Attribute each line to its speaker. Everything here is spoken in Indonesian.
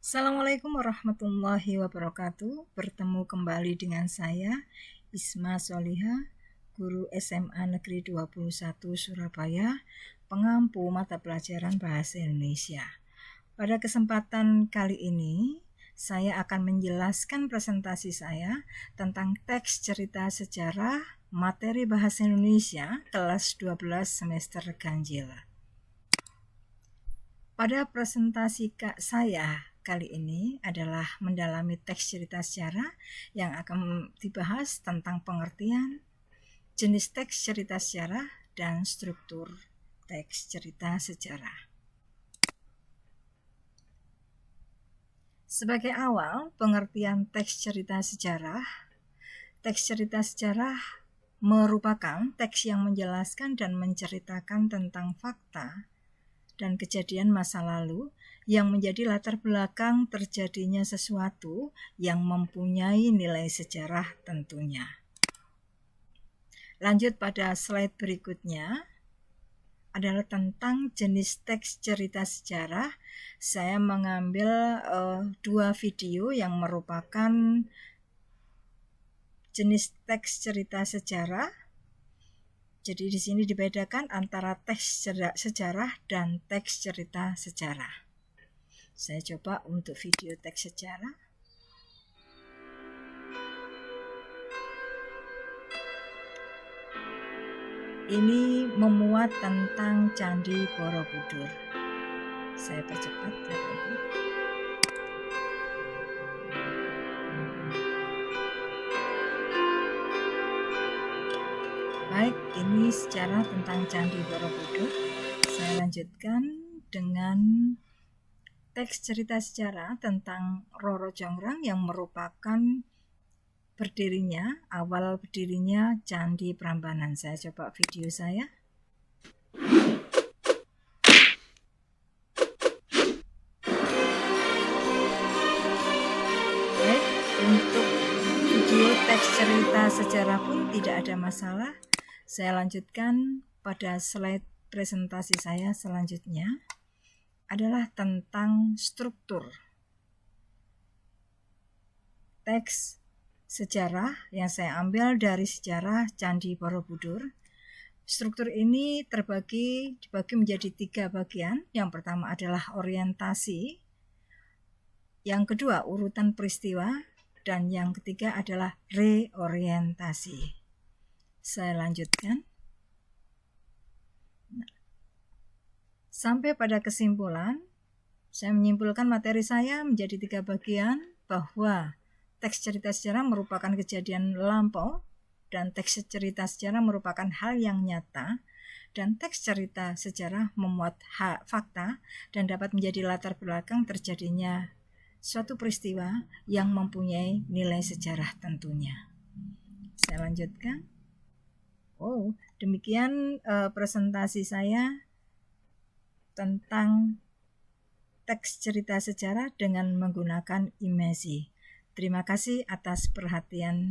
Speaker 1: Assalamualaikum warahmatullahi wabarakatuh. Bertemu kembali dengan saya Isma Soliha, guru SMA Negeri 21 Surabaya, pengampu mata pelajaran Bahasa Indonesia. Pada kesempatan kali ini, saya akan menjelaskan presentasi saya tentang teks cerita sejarah materi Bahasa Indonesia kelas 12 semester ganjil. Pada presentasi saya kali ini adalah mendalami teks cerita sejarah yang akan dibahas tentang pengertian, jenis teks cerita sejarah, dan struktur teks cerita sejarah. Sebagai awal, pengertian teks cerita sejarah. Teks cerita sejarah merupakan teks yang menjelaskan dan menceritakan tentang fakta dan kejadian masa lalu yang menjadi latar belakang terjadinya sesuatu yang mempunyai nilai sejarah tentunya. Lanjut pada slide berikutnya adalah tentang jenis teks cerita sejarah. Saya mengambil dua video yang merupakan jenis teks cerita sejarah. Jadi di sini dibedakan antara teks sejarah dan teks cerita sejarah. Saya coba untuk video teks sejarah. Ini memuat tentang Candi Borobudur. Saya percepat Bapak-Ibu. Baik, ini sejarah tentang Candi Borobudur. Saya lanjutkan dengan teks cerita sejarah tentang Roro Jonggrang yang merupakan awal berdirinya Candi Prambanan. Saya coba video saya. Baik, untuk video teks cerita sejarah pun tidak ada masalah. Saya lanjutkan pada slide presentasi saya selanjutnya adalah tentang struktur teks sejarah yang saya ambil dari sejarah Candi Borobudur. Struktur ini dibagi menjadi 3 bagian. Yang pertama adalah orientasi, yang kedua urutan peristiwa, dan yang ketiga adalah reorientasi. Saya lanjutkan. Sampai pada kesimpulan, saya menyimpulkan materi saya menjadi 3 bagian, bahwa teks cerita sejarah merupakan kejadian lampau, dan teks cerita sejarah merupakan hal yang nyata, dan teks cerita sejarah memuat fakta dan dapat menjadi latar belakang terjadinya suatu peristiwa yang mempunyai nilai sejarah tentunya. Saya lanjutkan. Demikian presentasi saya tentang teks cerita sejarah dengan menggunakan imasi. Terima kasih atas perhatiannya.